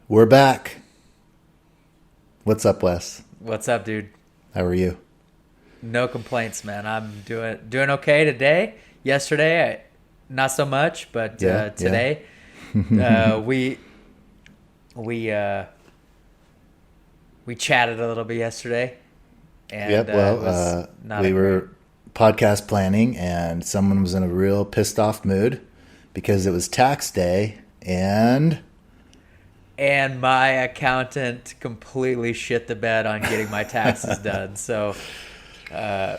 We're back. What's up, Wes? What's up, dude? How are you? No complaints, man. I'm doing okay today. Yesterday, not so much, but Yeah. today, we we uh, we chatted a little bit yesterday, and Yep. Well, it was not we a were podcast planning, and someone was in a real pissed off mood because it was tax day, and and my accountant completely shit the bed on getting my taxes done. So I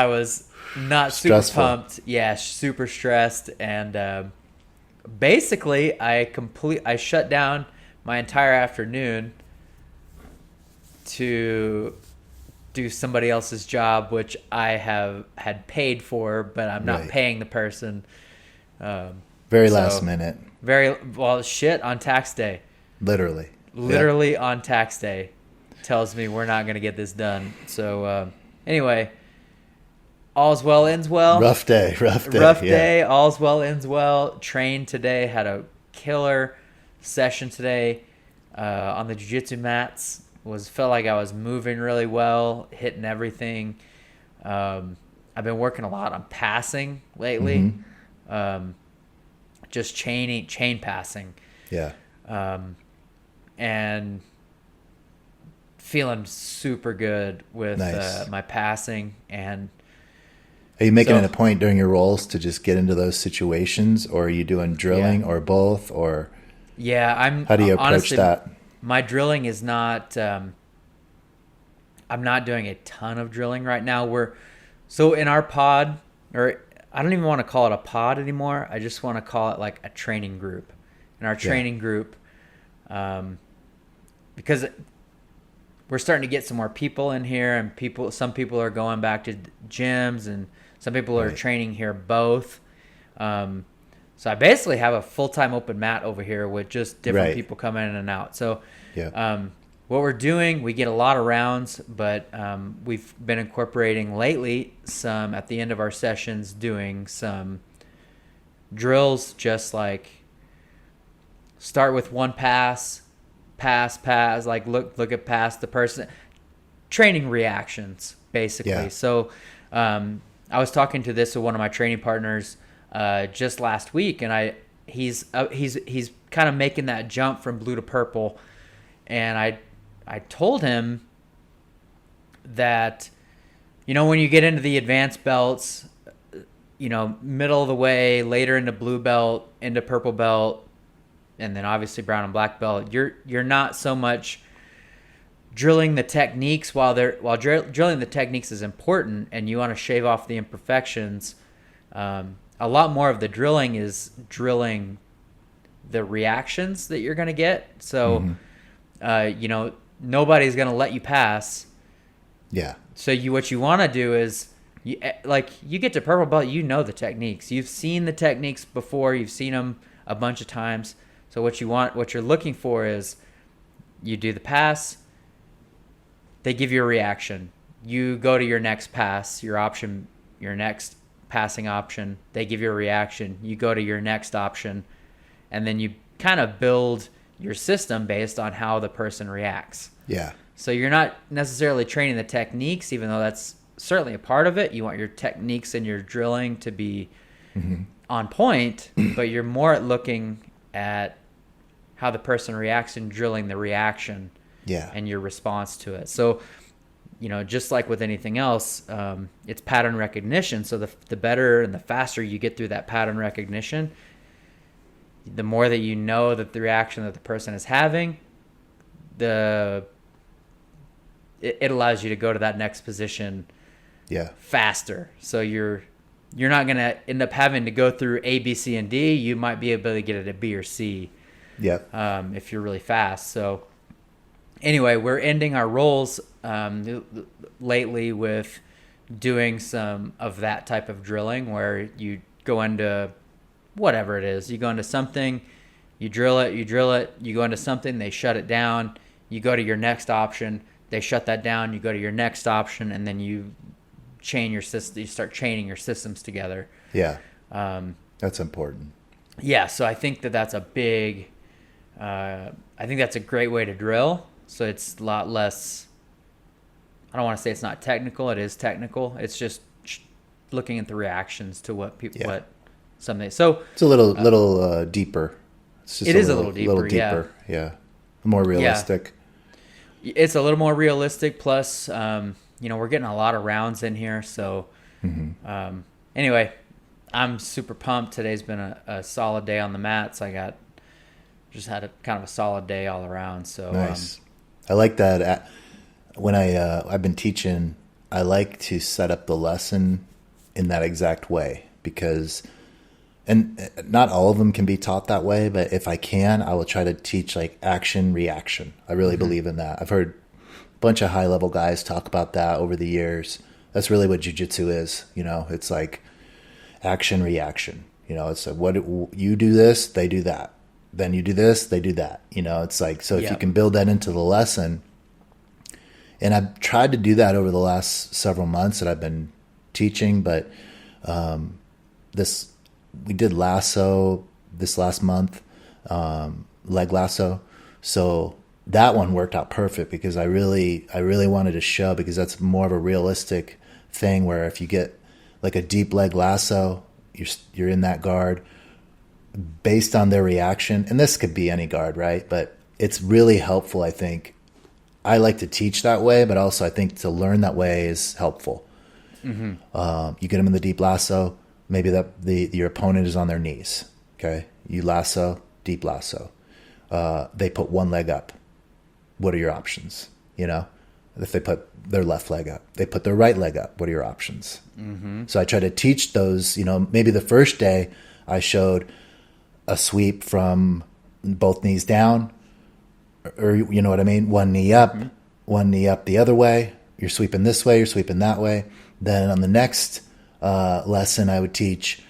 was not super stressful. pumped. Yeah, super stressed, and basically I shut down my entire afternoon to do somebody else's job, which I had paid for, but I'm not Right. paying the person. Very So last minute, very well, shit on tax day. literally. Literally on tax day, tells me we're not going to get this done. So anyway, all's well ends well. Rough day. Rough Yeah. day. All's well ends well. Trained today. Had a killer session today on the Jiu Jitsu mats. Felt like I was moving really well, hitting everything. I've been working a lot on passing lately. Just chain passing. Yeah. And feeling super good with Nice. my passing. And Are you making so it a point during your roles to just get into those situations, or are you doing drilling, yeah, or both, or I'm how do you approach honestly, that? my drilling is not. I'm not doing a ton of drilling right now. So in our pod, or I don't even want to call it a pod anymore. I just want to call it like a training group. In our training group, because we're starting to get some more people in here, and some people are going back to gyms, and some people are Right. training here both. So I basically have a full-time open mat over here with just different Right. people coming in and out. So Yeah. what we're doing, we get a lot of rounds, but we've been incorporating lately some at the end of our sessions, doing some drills, just like start with one pass, like look at past the person, training reactions basically. Yeah. So I was talking to this with one of my training partners just last week, and he's kind of making that jump from blue to purple, and I told him that, when you get into the advanced belts, middle of the way, later into blue belt, into purple belt, and then obviously brown and black belt, you're not so much drilling the techniques. While drilling the techniques is important, and you want to shave off the imperfections, a lot more of the drilling is drilling the reactions that you're going to get. So nobody's going to let you pass. Yeah. So what you want to do is, you get to purple belt, the techniques. You've seen the techniques before. You've seen them a bunch of times. So what you're looking for is, you do the pass, they give you a reaction. You go to your next pass, your next passing option. They give you a reaction. You go to your next option, and then you kind of build your system based on how the person reacts. Yeah. So you're not necessarily training the techniques, even though that's certainly a part of it. You want your techniques and your drilling to be on point, but you're more looking at how the person reacts and drilling the reaction and your response to it. So, just like with anything else, it's pattern recognition. So the better and the faster you get through that pattern recognition, the more that you know that the reaction that the person is having, it allows you to go to that next position faster. So you're not going to end up having to go through A, B, C, and D. You might be able to get it at B or C if you're really fast. So anyway, we're ending our roles lately with doing some of that type of drilling, where you go into whatever it is. You go into something, you drill it, you go into something, they shut it down. You go to your next option, they shut that down, you go to your next option, and then you start chaining your systems together. Yeah. That's important. Yeah, so I think that's a big I think that's a great way to drill. So it's a lot less, I don't want to say it's not technical. It is technical. It's just looking at the reactions to what people, what something. So it's a little deeper. It's just it is a little deeper. Yeah. More realistic. Yeah. It's a little more realistic. Plus, we're getting a lot of rounds in here. So, anyway, I'm super pumped. Today's been a solid day on the mats. Just had a kind of a solid day all around. So nice. I like that. When I've been teaching, I like to set up the lesson in that exact way because, and not all of them can be taught that way, but if I can, I will try to teach like action, reaction. I really believe in that. I've heard a bunch of high level guys talk about that over the years. That's really what Jiu Jitsu is. It's like action, reaction. It's like what you do this, they do that. Then you do this, they do that. It's like, so if you can build that into the lesson, and I've tried to do that over the last several months that I've been teaching, but we did Lasso this last month, leg lasso. So that one worked out perfect because I really wanted to show, because that's more of a realistic thing where if you get like a deep leg lasso, you're in that guard based on their reaction. And this could be any guard, right? But it's really helpful, I think. I like to teach that way, but also I think to learn that way is helpful. You get them in the deep lasso. Maybe your opponent is on their knees. Okay, you lasso, deep lasso. They put one leg up. What are your options? If they put their left leg up, they put their right leg up. What are your options? So I try to teach those. Maybe the first day I showed a sweep from both knees down, or you know what I mean? One knee up, one knee up the other way. You're sweeping this way, you're sweeping that way. Then on the next lesson, I would teach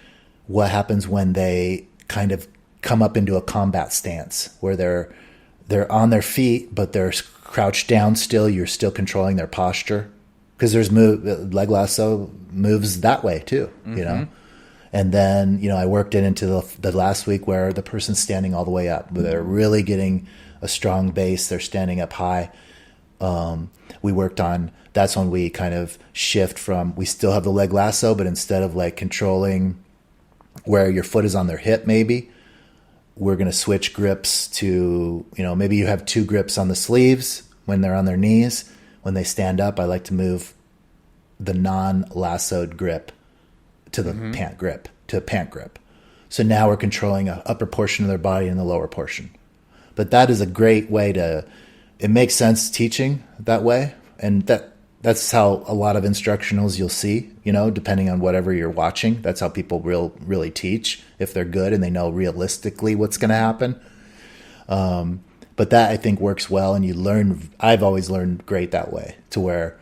what happens when they kind of come up into a combat stance where they're on their feet, but they're crouched down still. You're still controlling their posture, because there's leg lasso moves that way too, And then, I worked it into the last week where the person's standing all the way up, where they're really getting a strong base. They're standing up high. We worked on, that's when we kind of shift from, we still have the leg lasso, but instead of like controlling where your foot is on their hip, maybe we're going to switch grips to, maybe you have two grips on the sleeves when they're on their knees. When they stand up, I like to move the non-lassoed grip to the pant grip, to a pant grip. So now we're controlling an upper portion of their body and the lower portion. But that is a great way it makes sense teaching that way. And that's how a lot of instructionals you'll see, depending on whatever you're watching. That's how people really teach, if they're good and they know realistically what's going to happen. But that, I think, works well. And I've always learned great that way, to where,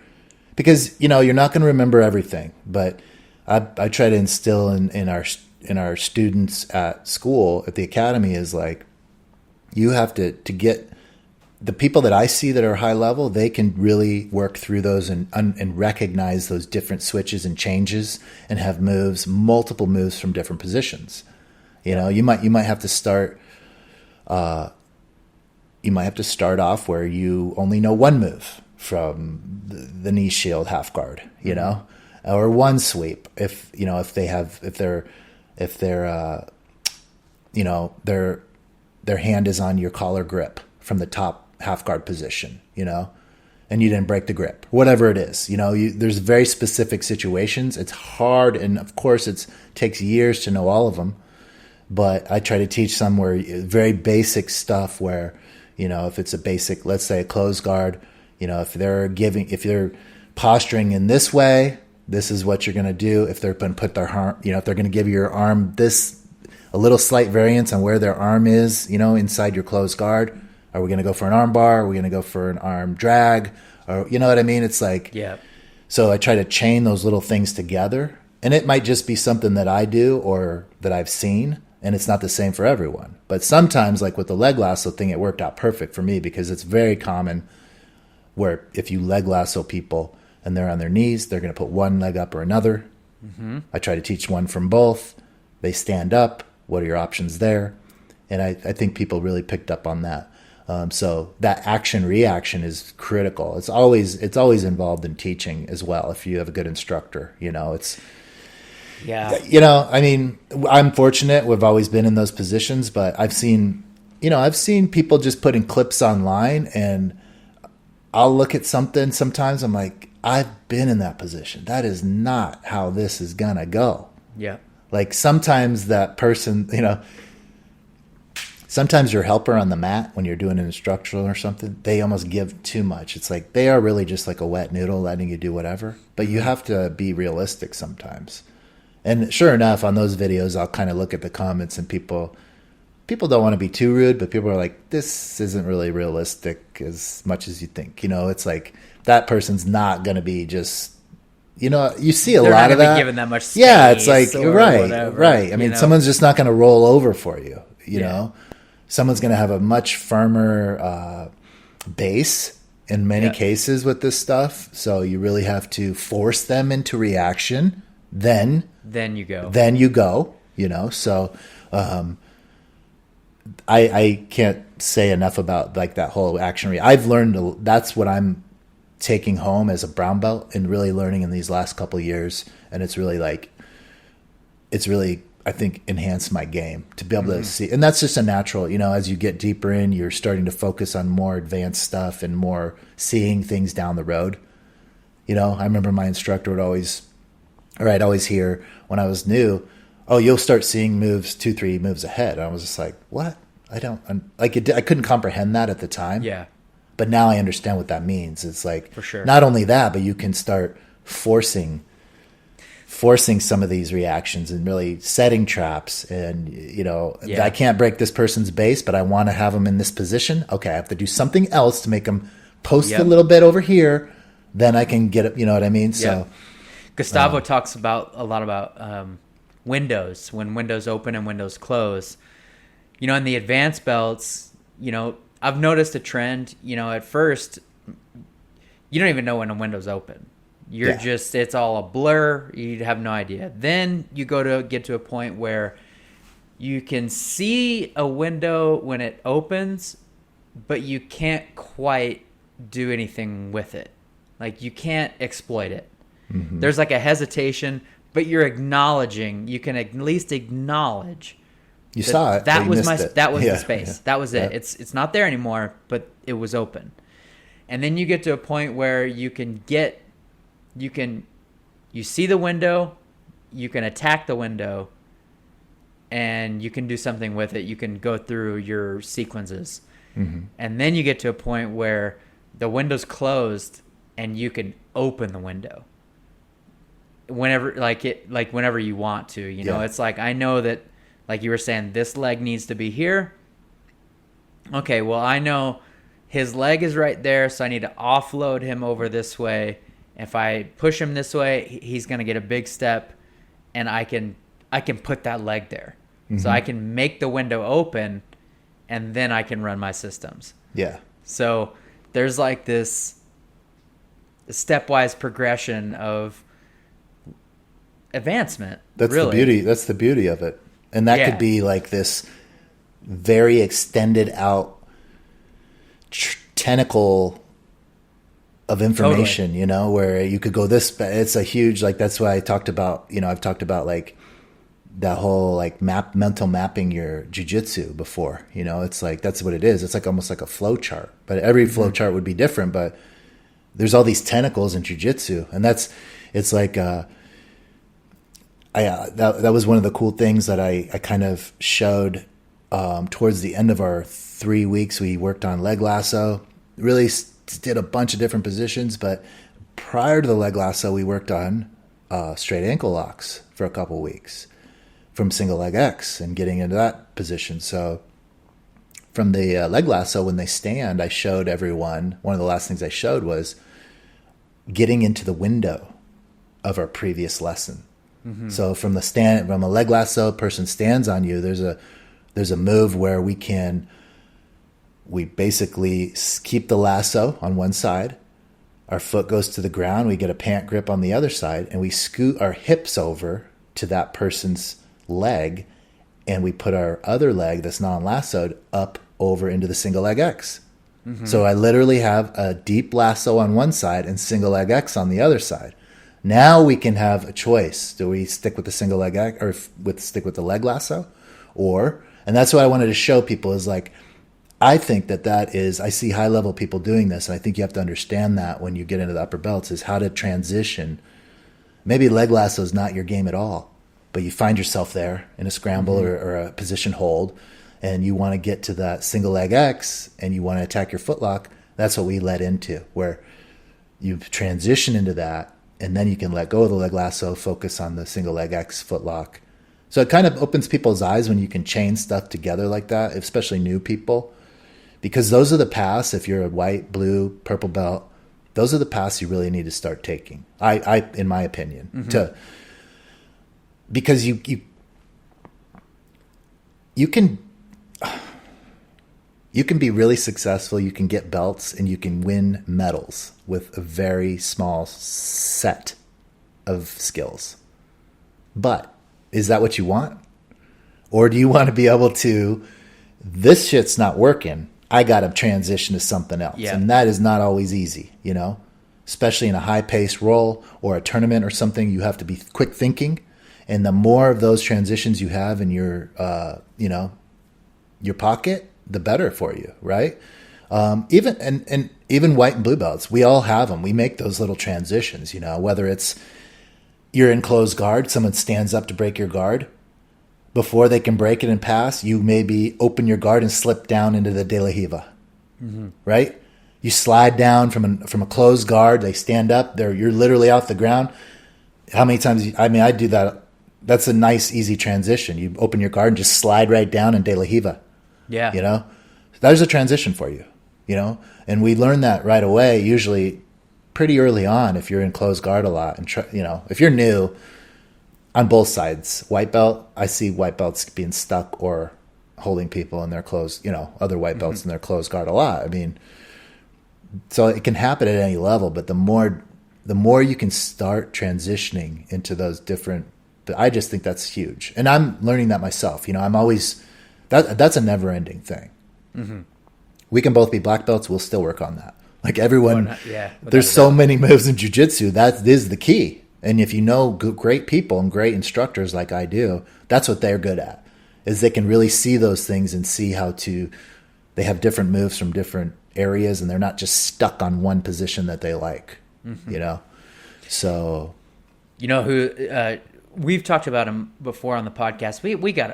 because, you're not going to remember everything, but I try to instill in our students at school, at the academy, is like, you have to get the people that I see that are high level, they can really work through those and recognize those different switches and changes and have multiple moves from different positions. You might have to start off where you only know one move from the knee shield half guard, or one sweep. If their hand is on your collar grip from the top half guard position, and you didn't break the grip, whatever it is, there's very specific situations. It's hard. And of course it takes years to know all of them, but I try to teach some where very basic stuff where, if it's a basic, let's say a closed guard, if they're posturing in this way, this is what you're going to do. If they're going to put their arm, if they're going to give your arm a little slight variance on where their arm is, inside your closed guard. Are we going to go for an arm bar? Are we going to go for an arm drag? Or, you know what I mean? It's like, yeah. So I try to chain those little things together, and it might just be something that I do or that I've seen, and it's not the same for everyone. But sometimes, like with the leg lasso thing, it worked out perfect for me, because it's very common where if you leg lasso people and they're on their knees, they're going to put one leg up or another. I try to teach one from both. They stand up. What are your options there? And I think people really picked up on that. So that action reaction is critical. It's always involved in teaching as well. If you have a good instructor, it's, I mean, I'm fortunate. We've always been in those positions, but I've seen people just putting clips online, and I'll look at something sometimes. I'm like, I've been in that position. That is not how this is gonna go. Yeah. Like sometimes that person, sometimes your helper on the mat when you're doing an instructional or something, they almost give too much. It's like they are really just like a wet noodle letting you do whatever. But you have to be realistic sometimes. And sure enough, on those videos, I'll kind of look at the comments, and people don't want to be too rude, but people are like, this isn't really realistic as much as you think. It's like that person's not going to be just, you see a lot of that. Given that much space. Yeah, it's like, right. Whatever, I mean, someone's just not going to roll over for you, you know? Someone's going to have a much firmer base in many cases with this stuff. So you really have to force them into reaction. Then you go. So I can't say enough about like that whole action. I've learned that's what I'm taking home as a brown belt and really learning in these last couple of years. And it's really I think enhanced my game to be able to see. And that's just a natural, as you get deeper in, you're starting to focus on more advanced stuff and more seeing things down the road. I remember my instructor would always hear when I was new, oh, you'll start seeing moves 2-3 moves ahead. And I was just like, what? I couldn't comprehend that at the time. Yeah. But now I understand what that means. It's like, for sure. Not only that, but you can start forcing some of these reactions and really setting traps. And, I can't break this person's base, but I want to have them in this position. Okay, I have to do something else to make them post a little bit over here. Then I can get it. You know what I mean? So Gustavo talks a lot about windows, when windows open and windows close. In the advanced belts, I've noticed a trend. At first, you don't even know when a window's open. It's all a blur. You have no idea. Then you get to a point where you can see a window when it opens, but you can't quite do anything with it. Like you can't exploit it. Mm-hmm. There's like a hesitation, but you're acknowledging. You can at least acknowledge. You saw it. That was the space. Yeah. That was it. It's not there anymore, but it was open. And then you get to a point where you see the window, you can attack the window, and you can do something with it. You can go through your sequences. Mm-hmm. And then you get to a point where the window's closed and you can open the window whenever you want to, it's like, I know that, like you were saying, this leg needs to be here. Okay, well, I know his leg is right there, so I need to offload him over this way. If I push him this way, he's going to get a big step, and I can put that leg there. Mm-hmm. So I can make the window open, and then I can run my systems. Yeah. So there's like this stepwise progression of advancement. That's the beauty. That's the beauty of it. And that could be like this very extended out tentacle of information, totally. Where you could go this, it's a huge, like, that's why I talked about, I've talked about like that whole like mental mapping your jiu-jitsu before, it's like, that's what it is. It's like almost like a flow chart, but every flow chart would be different, but there's all these tentacles in jiu-jitsu, and it's like, that was one of the cool things that I kind of showed towards the end of our 3 weeks. We worked on leg lasso, really did a bunch of different positions, but prior to the leg lasso, we worked on straight ankle locks for a couple weeks from single leg X and getting into that position. So from the leg lasso, when they stand, I showed everyone, one of the last things I showed was getting into the window of our previous lesson. Mm-hmm. So from a leg lasso, person stands on you, there's a move where we basically keep the lasso on one side, our foot goes to the ground, we get a pant grip on the other side, and we scoot our hips over to that person's leg, and we put our other leg that's non-lassoed up over into the single leg X. So I literally have a deep lasso on one side and single leg X on the other side. Now we can have a choice. Do we stick with the single leg X or stick with the leg lasso? And that's what I wanted to show people is like, I think that is, I see high level people doing this. And I think you have to understand that when you get into the upper belts is how to transition. Maybe leg lasso is not your game at all, but you find yourself there in a scramble or a position hold, and you want to get to that single leg X and you want to attack your footlock. That's what we led into, where you transition into that and then you can let go of the leg lasso, focus on the single leg X footlock. So it kind of opens people's eyes when you can chain stuff together like that, especially new people, because those are the paths. If you're a white, blue, purple belt, those are the paths you really need to start taking. I in my opinion, because you can be really successful. You can get belts and you can win medals with a very small set of skills. But is that what you want? Or do you want to be able to, this shit's not working, I got to transition to something else. Yeah. And that is not always easy, especially in a high-paced role or a tournament or something. You have to be quick thinking. And the more of those transitions you have in your, your pocket, the better for you, right? Even white and blue belts, we all have them. We make those little transitions, whether it's you're in closed guard, someone stands up to break your guard. Before they can break it and pass, you maybe open your guard and slip down into the de la Hiva, right? You slide down from a closed guard. They stand up. You're literally off the ground. How many times? I do that. That's a nice, easy transition. You open your guard and just slide right down in de la Hiva. Yeah. There's a transition for you, and we learn that right away, usually pretty early on if you're in closed guard a lot. And, if you're new on both sides, white belt, I see white belts being stuck or holding people in their closed, other white belts in their closed guard a lot. I mean, so it can happen at any level, but the more you can start transitioning into those different, I just think that's huge. And I'm learning that myself. I'm always, that's a never ending thing. We can both be black belts. We'll still work on that. Like everyone, there's so many moves in jiu-jitsu. That is the key. And if you know great people and great instructors like I do, that's what they're good at, is they can really see those things and see they have different moves from different areas and they're not just stuck on one position that they like, So. Who we've talked about him before on the podcast.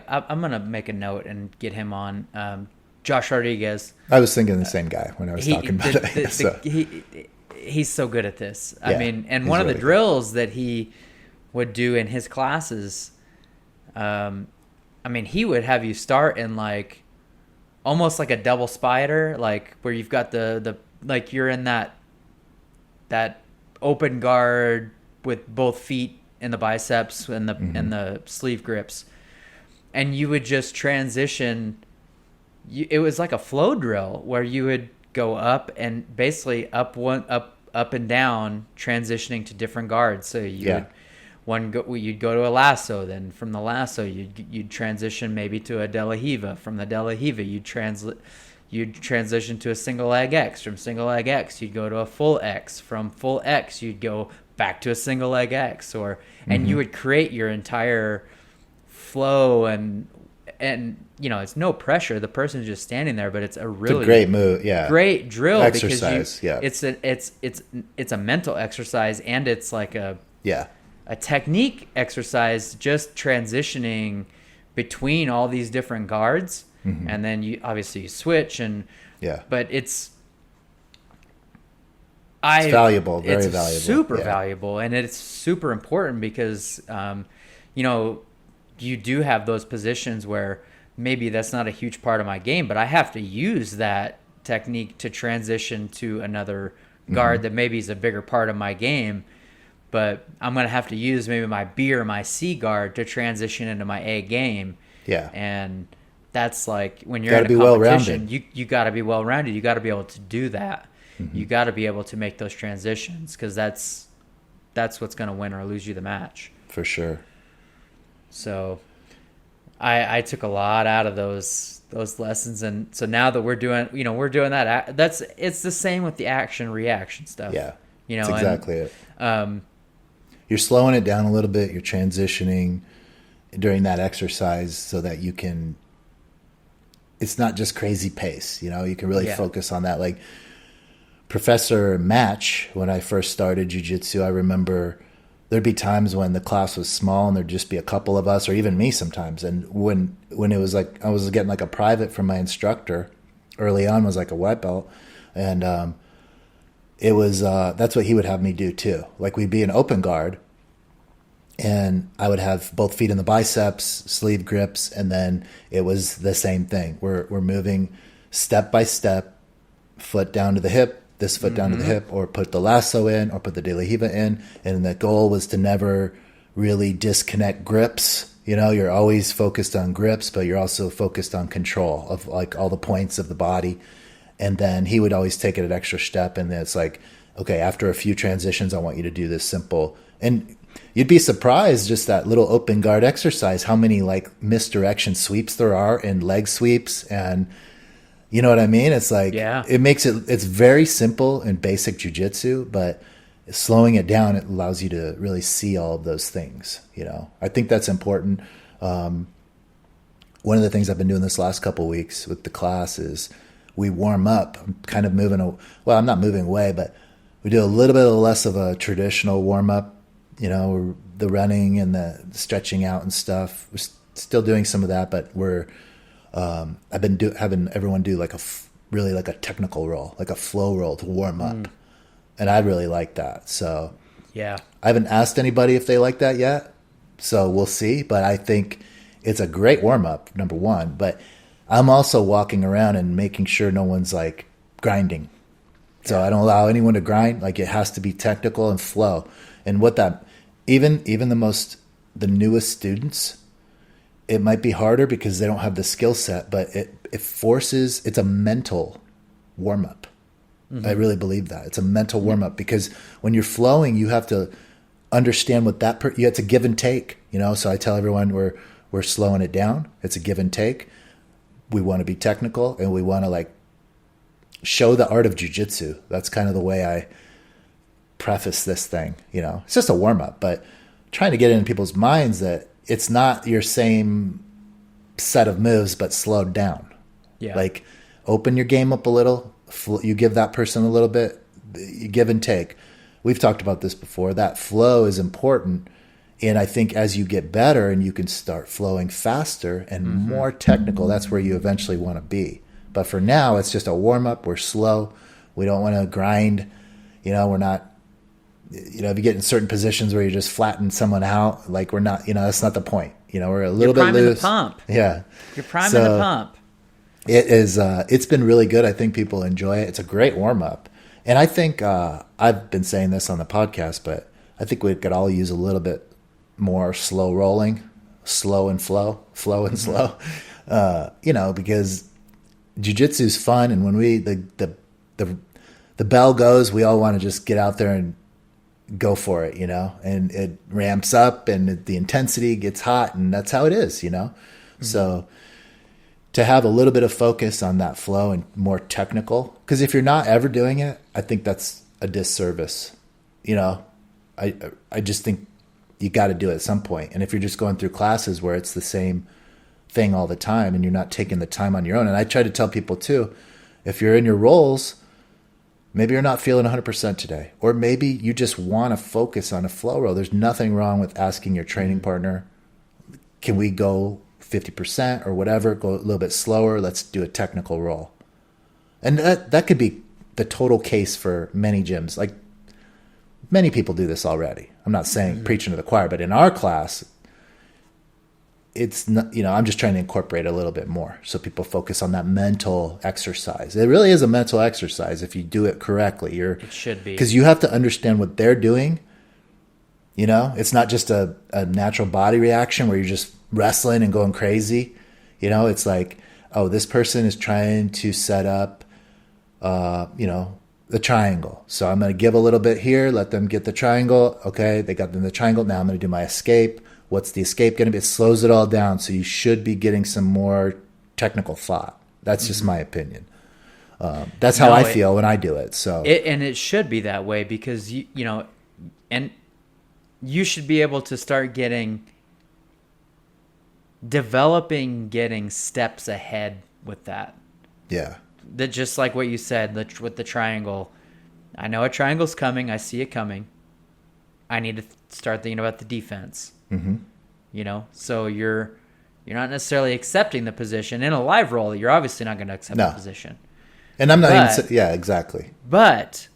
I'm going to make a note and get him on. Josh Rodriguez. I was thinking the same guy when I was talking about it. He's so good at this. I mean, and one of the drills that he would do in his classes, he would have you start in like almost like a double spider, like where you've got the like you're in that open guard with both feet in the biceps and the sleeve grips, and you would just transition. It was like a flow drill where you would go up and basically up and down, transitioning to different guards. So you'd go to a lasso, then from the lasso you'd transition maybe to a de la Hiva. From the de la Hiva you'd transition to a single leg X. From single leg X you'd go to a full X. From full X you'd go back to a single leg X, and you would create your entire flow and it's no pressure. The person's just standing there, but it's a really great move, great drill exercise. It's a mental exercise, and it's like a technique exercise, just transitioning between all these different guards, and then you obviously switch but it's valuable, very valuable, super valuable, and it's super important because you do have those positions where maybe that's not a huge part of my game, but I have to use that technique to transition to another guard that maybe is a bigger part of my game, but I'm going to have to use maybe my B or my C guard to transition into my A game. Yeah. And that's like when you're in a competition, you got to be well-rounded. You got to be able to do that. You got to be able to make those transitions, because that's what's going to win or lose you the match. For sure. So I took a lot out of those those lessons. And so now that we're doing that, it's the same with the action reaction stuff. Yeah. That's exactly it. You're slowing it down a little bit. You're transitioning during that exercise so that you can, it's not just crazy pace, you can really focus on that. Like Professor Match, when I first started jiu-jitsu, I remember there'd be times when the class was small and there'd just be a couple of us, or even me sometimes. And when it was like, I was getting like a private from my instructor early on, was like a white belt. And, it was, that's what he would have me do too. Like we'd be an open guard and I would have both feet in the biceps, sleeve grips. And then it was the same thing. We're moving step by step, foot down to the hip, this foot down to the hip, or put the lasso in or put the de la Riva in. And the goal was to never really disconnect grips. You're always focused on grips, but you're also focused on control of like all the points of the body. And then he would always take it an extra step. And then it's like, okay, after a few transitions, I want you to do this simple. And you'd be surprised, just that little open guard exercise, how many like misdirection sweeps there are in leg sweeps. And you know what I mean? It's like, it makes it's very simple and basic jiu-jitsu, but slowing it down, it allows you to really see all of those things. I think that's important. One of the things I've been doing this last couple of weeks with the class is, we warm up. I'm kind of I'm not moving away, but we do a little bit less of a traditional warm up, the running and the stretching out and stuff. We're still doing some of that, but I've been having everyone do like really like a technical roll, like a flow roll to warm up. And I really like that. So I haven't asked anybody if they like that yet. So we'll see, but I think it's a great warm up, number one, but I'm also walking around and making sure no one's like grinding. So I don't allow anyone to grind. Like it has to be technical and flow. And what that, even the newest students, it might be harder because they don't have the skill set, but it forces, it's a mental warm up. I really believe that. It's a mental warm up because when you're flowing, you have to understand what you have to give and take, So I tell everyone we're slowing it down. It's a give and take. We want to be technical and we want to like show the art of jiu-jitsu. That's kind of the way I preface this thing, It's just a warm up, but trying to get in people's minds that it's not your same set of moves, but slowed down. Yeah. Like open your game up a little. You give that person a little bit, you give and take. We've talked about this before. That flow is important. And I think as you get better and you can start flowing faster and more technical, that's where you eventually want to be. But for now, it's just a warm-up. We're slow. We don't want to grind. We're not, if you get in certain positions where you just flatten someone out, like we're not, that's not the point. We're a little bit loose. You're priming the pump. Yeah. You're priming the pump. It is, it's been really good. I think people enjoy it. It's a great warm-up. And I think, I've been saying this on the podcast, but I think we could all use a little bit more slow rolling, slow and flow and slow, because jiu-jitsu is fun. And when the bell goes, we all want to just get out there and go for it, and it ramps up and the intensity gets hot and that's how it is, So to have a little bit of focus on that flow and more technical, because if you're not ever doing it, I think that's a disservice. I just think you got to do it at some point. And if you're just going through classes where it's the same thing all the time and you're not taking the time on your own. And I try to tell people too, if you're in your roles, maybe you're not feeling 100% today, or maybe you just want to focus on a flow roll. There's nothing wrong with asking your training partner, can we go 50% or whatever, go a little bit slower. Let's do a technical roll. And that could be the total case for many gyms. Like many people do this already. I'm not saying preaching to the choir, but in our class, it's not, I'm just trying to incorporate a little bit more so people focus on that mental exercise. It really is a mental exercise if you do it correctly. It should be. Because you have to understand what they're doing. It's not just a natural body reaction where you're just wrestling and going crazy. It's like, oh, this person is trying to set up, the triangle. So I'm going to give a little bit here, let them get the triangle. Okay, they got them the triangle. Now I'm going to do my escape. What's the escape going to be? It slows it all down. So you should be getting some more technical thought. That's just my opinion. That's how I feel when I do it. So and it should be that way, because you know, and you should be able to start getting steps ahead with that. Yeah. That, just like what you said with the triangle. I know a triangle's coming. I see it coming. I need to start thinking about the defense. Mm-hmm. You know, so you're not necessarily accepting the position in a live roll. You're obviously not going to accept the position. And I'm not even. Yeah, exactly. But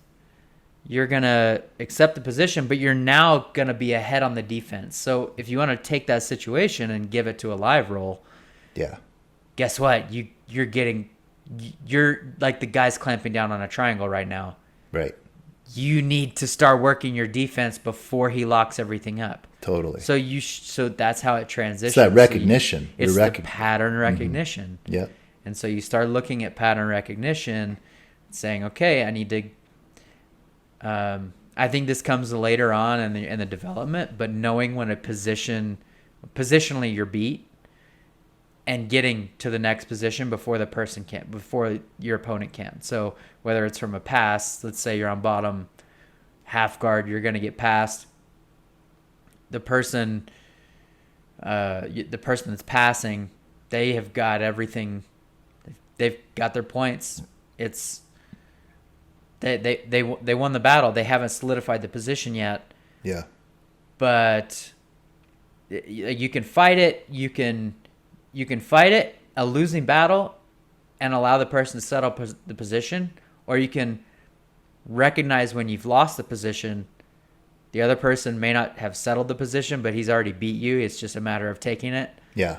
you're going to accept the position, but you're now going to be ahead on the defense. So if you want to take that situation and give it to a live roll, yeah, guess what? You're like the guy's clamping down on a triangle right now. Right. You need to start working your defense before he locks everything up. Totally. So so that's how it transitions. It's that recognition. So it's the pattern recognition. Mm-hmm. Yep. And so you start looking at pattern recognition, saying, okay, I need to. I think this comes later on in the development, but knowing when positionally you're beat, and getting to the next position before your opponent can. So whether it's from a pass, let's say you're on bottom half guard, you're going to get past the person that's passing. They have got everything. They've got their points. It's they won the battle. They haven't solidified the position yet. Yeah. But you can fight it. You can fight it, a losing battle, and allow the person to settle the position, or you can recognize when you've lost the position. The other person may not have settled the position, but he's already beat you. It's just a matter of taking it. Yeah.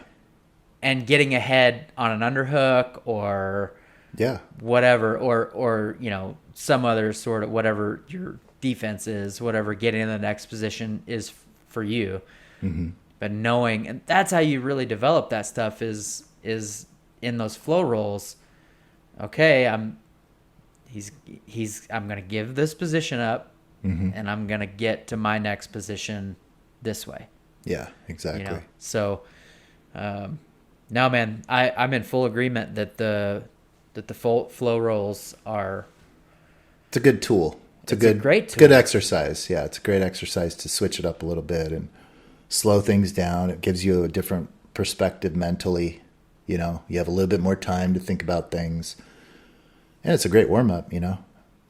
And getting ahead on an underhook or whatever, or you know, some other sort of whatever your defense is, whatever getting in the next position is for you. Mm-hmm. But knowing, and that's how you really develop that stuff is in those flow rolls. Okay, I'm going to give this position up, mm-hmm. and I'm going to get to my next position this way. Yeah, exactly. You know? So, no, man, I'm in full agreement that the flow rolls are. It's a good tool. It's a great tool. Good exercise. Yeah, it's a great exercise to switch it up a little bit and slow things down. It gives you a different perspective mentally. You know, you have a little bit more time to think about things. And it's a great warm-up, you know.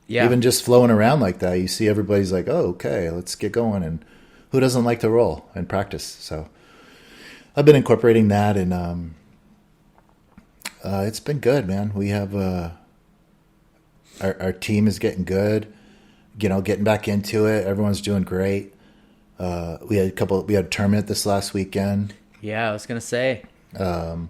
Yeah. Even just flowing around like that, you see everybody's like, oh, okay, let's get going. And who doesn't like to roll and practice? So I've been incorporating that, and it's been good, man. We have our team is getting good, you know, getting back into it. Everyone's doing great. We had a tournament this last weekend. Yeah, I was going to say. The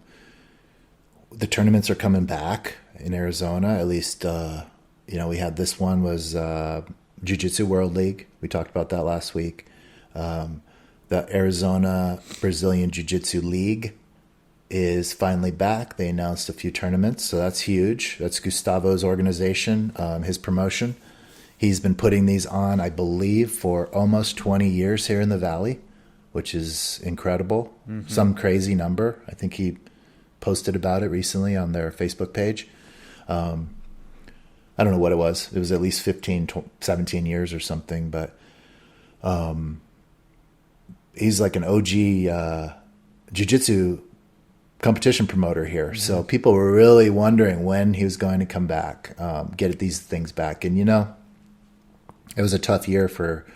tournaments are coming back in Arizona. At least, you know, we had this one was Jiu Jitsu World League. We talked about that last week. The Arizona Brazilian Jiu Jitsu League is finally back. They announced a few tournaments, so that's huge. That's Gustavo's organization, his promotion. He's been putting these on, I believe, for almost 20 years here in the Valley, which is incredible. Mm-hmm. Some crazy number. I think he posted about it recently on their Facebook page. I don't know what it was. It was at least 15, 17 years or something, but he's like an OG jiu-jitsu competition promoter here. Mm-hmm. So people were really wondering when he was going to come back, get these things back. And, you know, it was a tough year for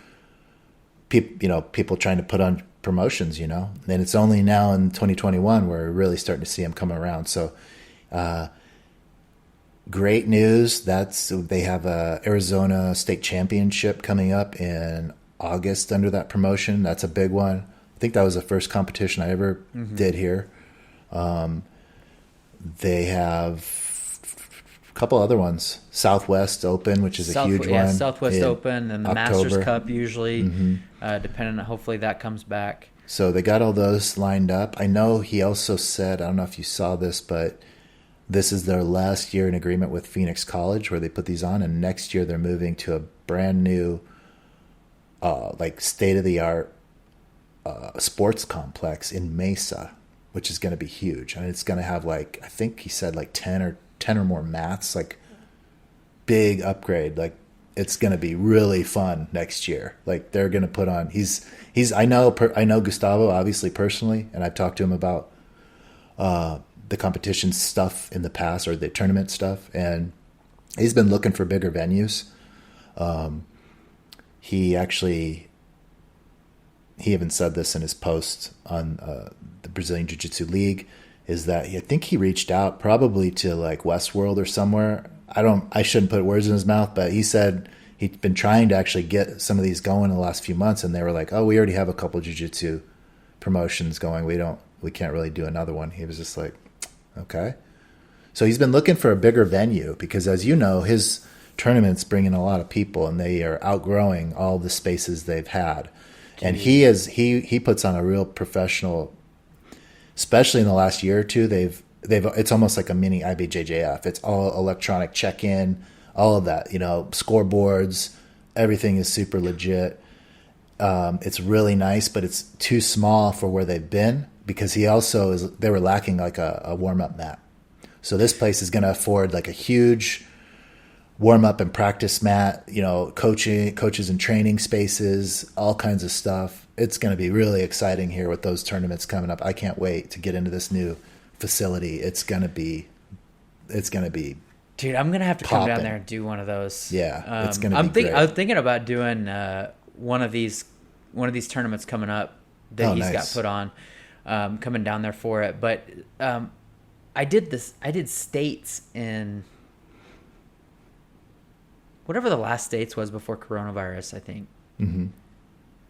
people trying to put on promotions, you know, and it's only now in 2021 where we're really starting to see them come around. So, great news. They have a Arizona State Championship coming up in August under that promotion. That's a big one. I think that was the first competition I ever did here. They have a couple other ones. Southwest Open, which is a huge one. Southwest Open and the October. Masters Cup usually, depending on, hopefully that comes back. So they got all those lined up. I know he also said, I don't know if you saw this, but this is their last year in agreement with Phoenix College where they put these on, and next year they're moving to a brand new like state-of-the-art sports complex in Mesa. which is going to be huge. And it's going to have like, I think he said like 10 or more mats, like big upgrade. Like it's going to be really fun next year. Like they're going to put on, I know Gustavo obviously personally, and I've talked to him about the competition stuff in the past, or the tournament stuff. And he's been looking for bigger venues. He even said this in his post on the Brazilian Jiu Jitsu League, is that I think he reached out probably to like Westworld or somewhere. I shouldn't put words in his mouth, but he said he'd been trying to actually get some of these going in the last few months, and they were like, "Oh, we already have a couple Jiu Jitsu promotions going. We can't really do another one." He was just like, "Okay." So he's been looking for a bigger venue because, as you know, his tournaments bring in a lot of people, and they are outgrowing all the spaces they've had. And he puts on a real professional, especially in the last year or two. It's almost like a mini IBJJF. It's all electronic check-in, all of that, scoreboards, everything is super legit. It's really nice, but it's too small for where they've been, because they were lacking like a warm-up mat. So this place is going to afford like a huge warm-up and practice mat, coaches and training spaces, all kinds of stuff. It's going to be really exciting here with those tournaments coming up. I can't wait to get into this new facility. It's going to be dude, I'm going to have to come down there and do one of those. Yeah, it's going to be great. I was thinking about doing one of these tournaments coming up that he's got put on, coming down there for it. But I did states in whatever the last states was before coronavirus, I think. Mm-hmm.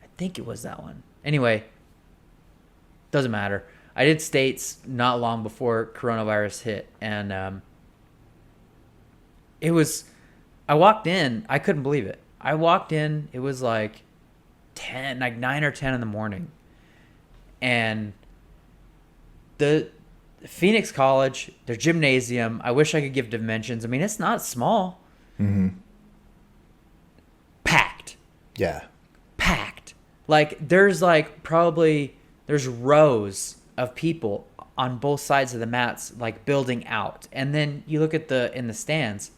I think it was that one. Anyway, doesn't matter. I did states not long before coronavirus hit, and I walked in, I couldn't believe it. I walked in, it was like 9 or 10 in the morning. And the Phoenix College, their gymnasium, I wish I could give dimensions. I mean, it's not small. Mm-hmm. Packed. Yeah. Packed. Like there's rows of people on both sides of the mats, like building out. And then you look at in the stands,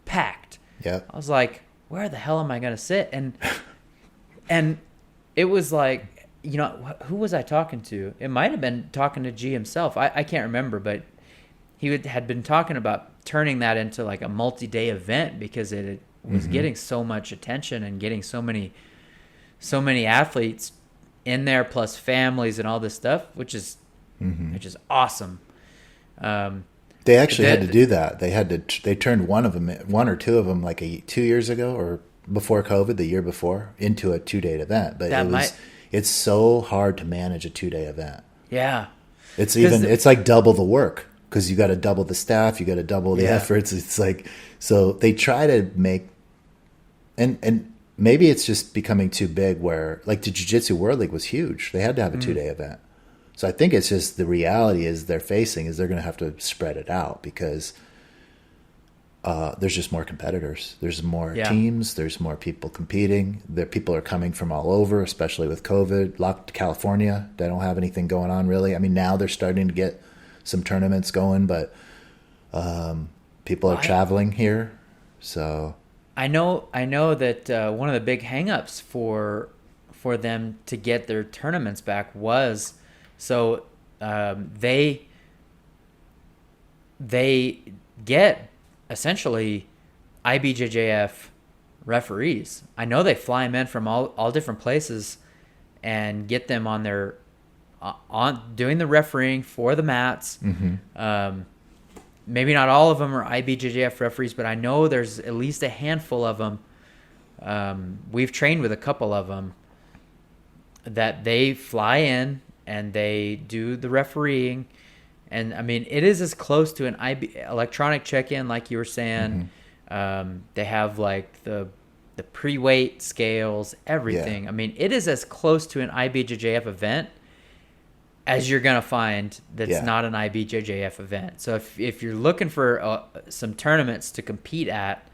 packed. Yeah. I was like, where the hell am I going to sit? And it was like, who was I talking to? It might have been talking to G himself. I can't remember, but he had been talking about turning that into like a multi-day event because it was getting so much attention and getting so many athletes in there, plus families and all this stuff, which is awesome. They actually had to do that. They turned one or two of them like 2 years ago or before COVID, the year before, into a 2-day event. But it's so hard to manage a 2-day event. Yeah. It's like double the work, because you got to double the staff, you got to double the efforts. It's like, so they try to make, and maybe it's just becoming too big, where like the Jiu Jitsu World League was huge. They had to have a 2-day event. So I think it's just the reality is they're going to have to spread it out, because there's just more competitors. There's more teams. There's more people competing. People are coming from all over, especially with COVID. Locked California, they don't have anything going on really. I mean, now they're starting to get some tournaments going, but people are traveling here. So I know that one of the big hangups for them to get their tournaments back was, so they get essentially IBJJF referees. I know they fly them in from all different places and get them on their doing the refereeing for the mats. Maybe not all of them are IBJJF referees, but I know there's at least a handful of them. We've trained with a couple of them that they fly in and they do the refereeing. And I mean, it is as close to an electronic check-in, like you were saying. They have like the pre-weight scales, everything. Yeah. I mean, it is as close to an IBJJF event as you're gonna find that's not an IBJJF event. So if you're looking for some tournaments to compete at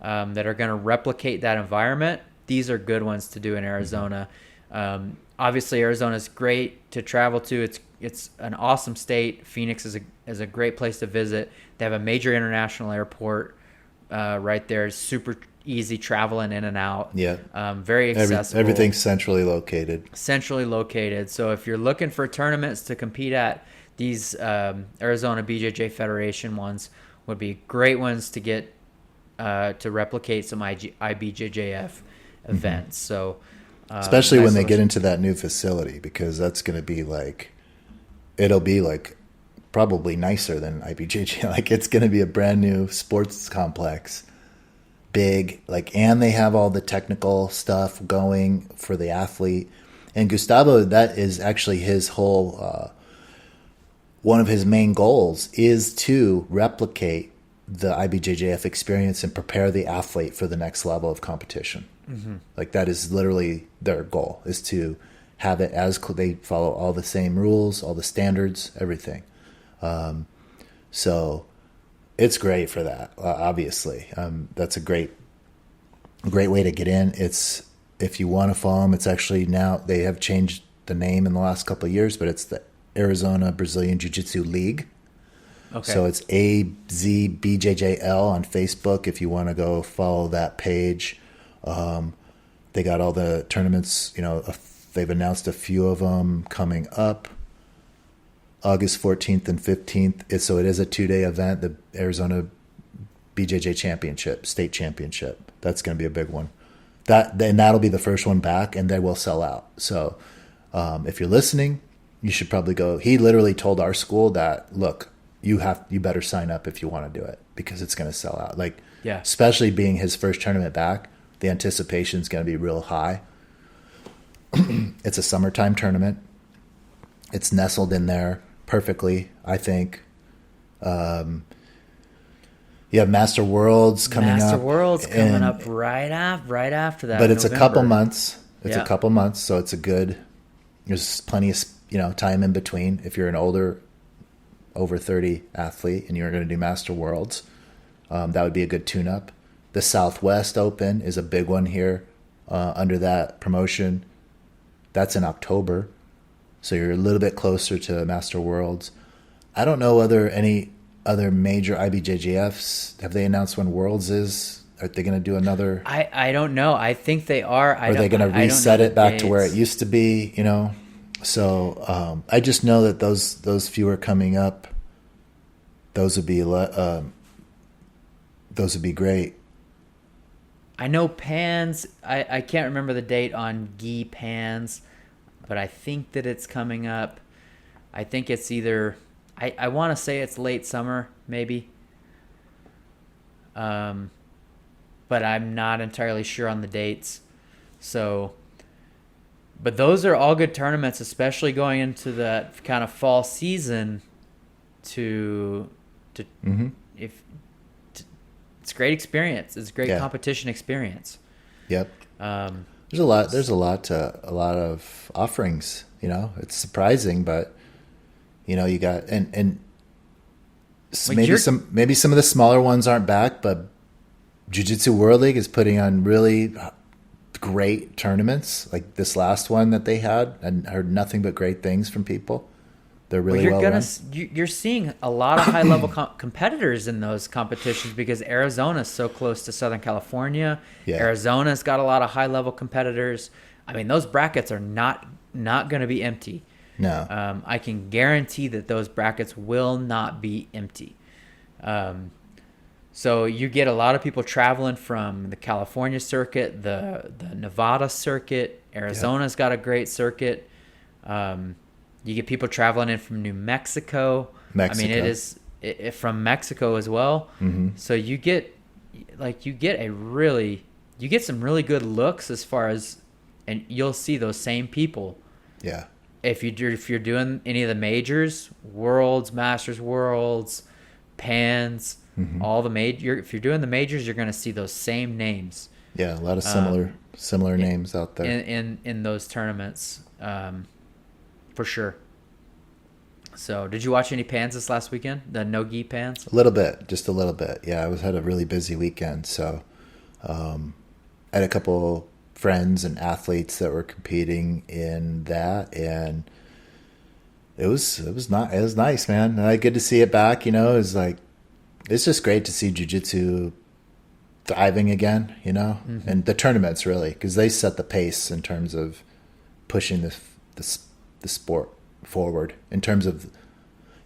that are gonna replicate that environment, these are good ones to do in Arizona. Obviously, Arizona is great to travel to. it's an awesome state. Phoenix is a great place to visit. They have a major international airport right there. It's super easy traveling in and out. Yeah. Very accessible. Everything's centrally located. So if you're looking for tournaments to compete at, these Arizona BJJ Federation ones would be great ones to get to replicate some IBJJF events. So especially when they get into that new facility, because that's going to be like, it'll be like probably nicer than IBJJ. Like, it's going to be a brand new sports complex, big, like, and they have all the technical stuff going for the athlete. And Gustavo, that is actually his whole one of his main goals is to replicate the IBJJF experience and prepare the athlete for the next level of competition. Like, that is literally their goal, is to have it as they follow all the same rules, all the standards, everything. So it's great for that. Obviously, that's a great way to get in. It's, if you want to follow them, it's actually, now they have changed the name in the last couple of years, but it's the Arizona Brazilian Jiu Jitsu League. Okay. So it's AZBJJL on Facebook if you want to go follow that page. They got all the tournaments, they've announced a few of them coming up August 14th and 15th. So it is a 2-day event, the Arizona BJJ Championship, state championship. That's going to be a big one. That'll be the first one back, and they will sell out. So if you're listening, you should probably go. He literally told our school that, look, you better sign up if you want to do it, because it's going to sell out. Like, yeah, especially being his first tournament back, the anticipation is going to be real high. It's a summertime tournament. It's nestled in there perfectly, I think. You have Master Worlds coming up. Master Worlds coming up right after that. But it's November. A couple months. It's a couple months, so it's a good. There's plenty of time in between. If you're an older, over 30 athlete and you're going to do Master Worlds, that would be a good tune-up. The Southwest Open is a big one here under that promotion. That's in October, so you're a little bit closer to Master Worlds. I don't know whether any other major IBJJFs, have they announced when Worlds is? Are they going to do another? I don't know. I think they are. Are they going to reset it back to where it used to be? So I just know that those few are coming up. Those would be great. I know Pans. I can't remember the date on Gi Pans, but I think that it's coming up. I think it's either. I want to say it's late summer, maybe. But I'm not entirely sure on the dates. So, but those are all good tournaments, especially going into that kind of fall season. It's great experience. It's a great competition experience. Yep. There's a lot of offerings. It's surprising, but you got and maybe some of the smaller ones aren't back, but Jiu-Jitsu World League is putting on really great tournaments. Like this last one that they had, and heard nothing but great things from people. They're really well run. You're seeing a lot of high level competitors in those competitions because Arizona's so close to Southern California. Yeah. Arizona's got a lot of high level competitors. I mean, those brackets are not going to be empty. No. I can guarantee that those brackets will not be empty. So you get a lot of people traveling from the California circuit, the Nevada circuit. Arizona's got a great circuit. You get people traveling in from New Mexico. I mean, it is from Mexico as well. Mm-hmm. So you get some really good looks as far as, and you'll see those same people. Yeah. If you're doing any of the majors, Worlds, Masters Worlds, Pans, all the if you're doing the majors, you're going to see those same names. Yeah, a lot of similar names out there in those tournaments. For sure. So, did you watch any Pans this last weekend? The no-gi Pans? Just a little bit. Yeah, I had a really busy weekend, so I had a couple friends and athletes that were competing in that, and it was nice, man. Good to see it back. You know, it's just great to see jiu-jitsu thriving again. You know, and the tournaments really, because they set the pace in terms of pushing the sport forward. In terms of,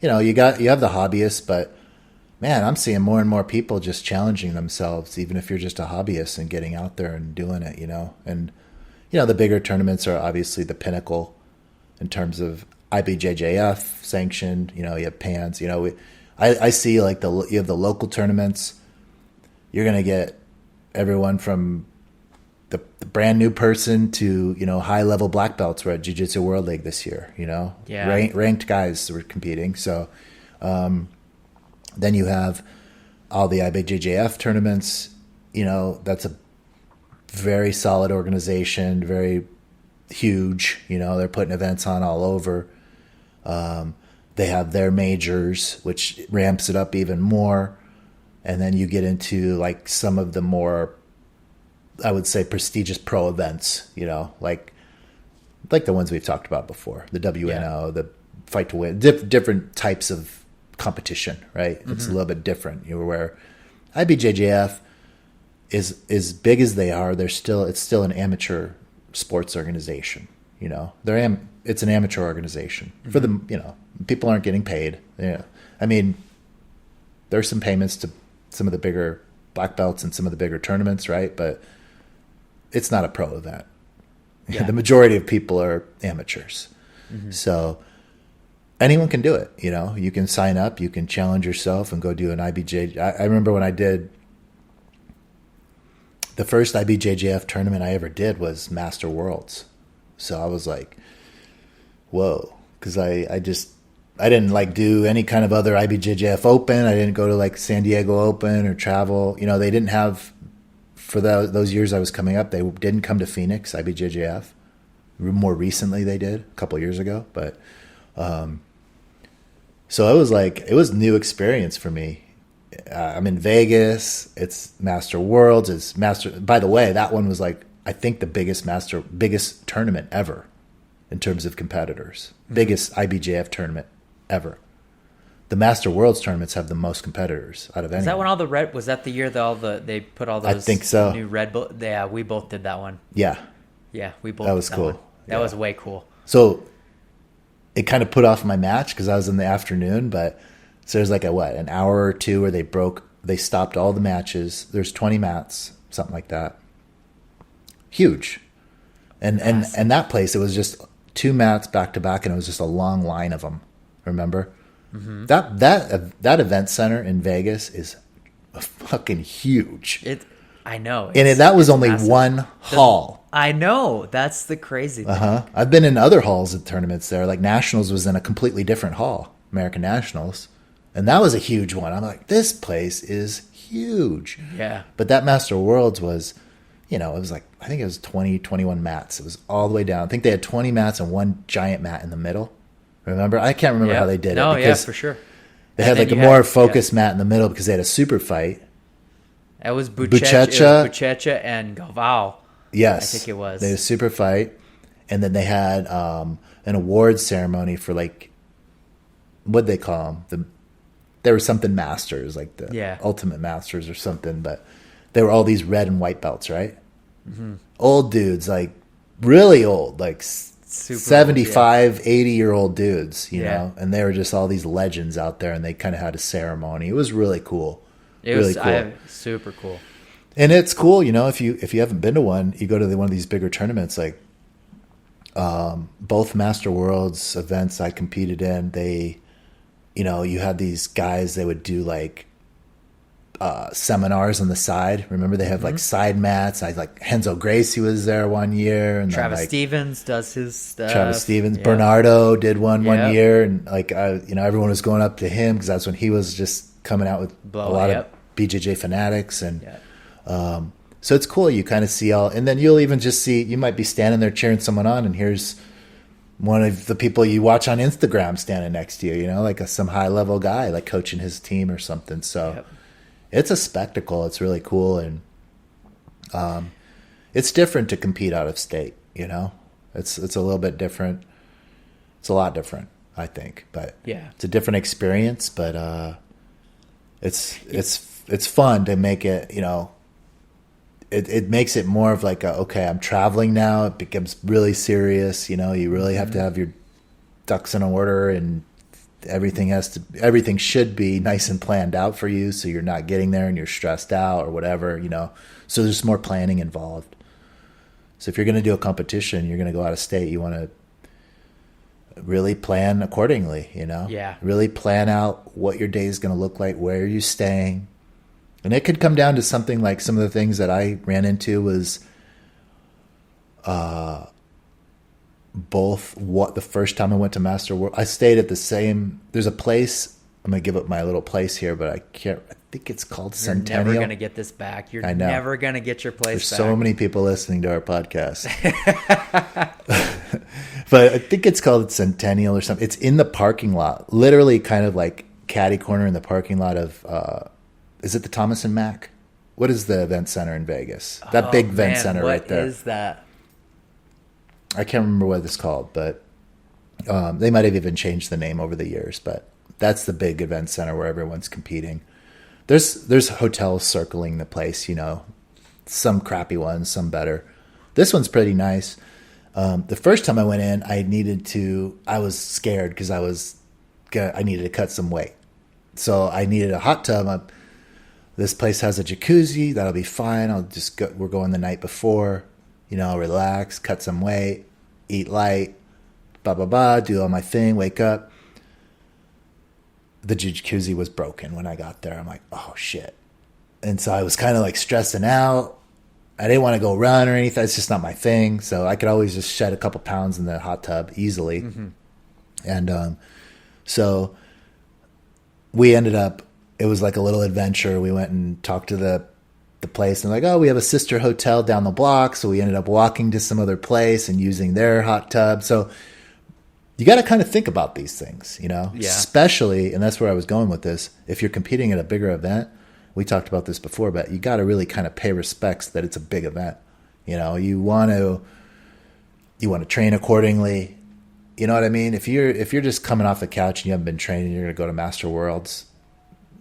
you know, you have the hobbyists, but man, I'm seeing more and more people just challenging themselves, even if you're just a hobbyist, and getting out there and doing it. You know, and you know the bigger tournaments are obviously the pinnacle in terms of IBJJF sanctioned. You know, you have PANS. You know, I see like you have the local tournaments. You're gonna get everyone from the brand new person to, you know, high level black belts. We're at Jiu Jitsu World League this year. You know, ranked guys were competing. So then you have all the IBJJF tournaments. You know, that's a very solid organization, very huge. You know, they're putting events on all over. They have their majors, which ramps it up even more. And then you get into like some of the more, I would say, prestigious pro events, you know, like the ones we've talked about before, the WNO, the Fight to Win, different types of competition, right? It's a little bit different. You know, where IBJJF is as big as they are, it's still an amateur sports organization. You know, it's an amateur organization for them. You know, people aren't getting paid. Yeah, I mean, there's some payments to some of the bigger black belts and some of the bigger tournaments, right? But it's not a pro event. Yeah. The majority of people are amateurs. So anyone can do it. You know, you can sign up, you can challenge yourself and go do an IBJ. I remember when I did the first IBJJF tournament I ever did was Master Worlds. So I was like, whoa, because I didn't like do any kind of other IBJJF Open. I didn't go to like San Diego Open or travel. You know, they didn't have, for those years I was coming up, they didn't come to Phoenix, IBJJF. More recently they did, a couple of years ago. But so it was a new experience for me. I'm in Vegas. It's Master Worlds. By the way, that one was like, I think the biggest tournament ever in terms of competitors. Biggest IBJF tournament ever. The Master Worlds tournaments have the most competitors out of any. Is that when all the red? Was that the year that they put all those? I think so. New Red Bull. Yeah, we both did that one. Yeah, we both. That was did cool. That one. That was way cool. So it kind of put off my match because I was in the afternoon, but so there's like an hour or two where they stopped all the matches. There's 20 mats, something like that. Huge, and that place, it was just 2 mats back to back, and it was just a long line of them. Remember? That event center in Vegas is fucking huge. I know. And that was only massive. One hall. I know. That's the crazy thing. I've been in other halls at tournaments there. Like Nationals was in a completely different hall, American Nationals. And that was a huge one. I'm like, this place is huge. Yeah. But that Master Worlds was, you know, it was like, I think it was 20, 21 mats. It was all the way down. I think they had 20 mats and one giant mat in the middle. Remember? I can't remember how they did it. No, yeah, for sure. They had like a more focused mat in the middle because they had a super fight. It was Buchecha and Galvao. Yes. I think it was. They had a super fight. And then they had an awards ceremony for like, what'd they call them? There was something masters, like the ultimate masters or something. But they were all these red and white belts, right? Old dudes, like really old, like super 75, old, 80-year-old dudes, you know? And they were just all these legends out there, and they kind of had a ceremony. It was really cool. It was super cool. And it's cool, you know, if you haven't been to one, you go to one of these bigger tournaments, like both Master Worlds events I competed in, they, you know, you had these guys, they would do like seminars on the side. Remember, they have like side mats. Henzo Gracie was there one year, and Travis Stevens does his stuff. Travis Stevens, Bernardo did one year, and you know, everyone was going up to him because that's when he was just coming out with a lot of BJJ fanatics, and so it's cool. You kind of see all, and then you'll even just see, you might be standing there cheering someone on, and here's one of the people you watch on Instagram standing next to you. You know, like some high level guy, like coaching his team or something. So. It's a spectacle. It's really cool, and it's different to compete out of state. You know, it's a little bit different. It's a lot different. I think. But yeah, it's a different experience, but it's fun to make it, you know, it makes it more of like okay, I'm traveling now. It becomes really serious, you know, you really have to have your ducks in order, and everything should be nice and planned out for you, so you're not getting there and you're stressed out or whatever, you know. So there's more planning involved. So if you're going to do a competition, you're going to go out of state, you want to really plan accordingly, you know? Yeah. Really plan out what your day is going to look like, where are you staying. And it could come down to something like some of the things that I ran into was both what the first time I went to Master World, I stayed at the same, there's a place, I'm going to give up my little place here, but I think it's called Centennial. You're never going to get this back. You're never going to get your place There's back. so many people listening to our podcast. But I think it's called Centennial or something. It's in the parking lot, literally kind of like catty corner in the parking lot of, is it the Thomas and Mack? What is the event center in Vegas? That big event center right there. What is that? I can't remember what it's called, but they might have even changed the name over the years. But that's the big event center where everyone's competing. There's hotels circling the place, you know, some crappy ones, some better. This one's pretty nice. The first time I went in, I was scared because I needed to cut some weight. So I needed a hot tub. This place has a jacuzzi. That'll be fine. We're going the night before, you know, relax, cut some weight, eat light, do all my thing, wake up. The jacuzzi was broken when I got there. I'm like, oh shit. And so I was kind of like stressing out. I didn't want to go run or anything. It's just not my thing. So I could always just shed a couple pounds in the hot tub easily. Mm-hmm. And so we ended up, it was like a little adventure. We went and talked to the place, and like, oh, we have a sister hotel down the block. So we ended up walking to some other place and using their hot tub. So you got to kind of think about these things, you know, especially, and that's where I was going with this. If you're competing at a bigger event, we talked about this before, but you got to really kind of pay respects that it's a big event. You know, you want to train accordingly. You know what I mean? If you're just coming off the couch and you haven't been training, you're going to go to Master Worlds,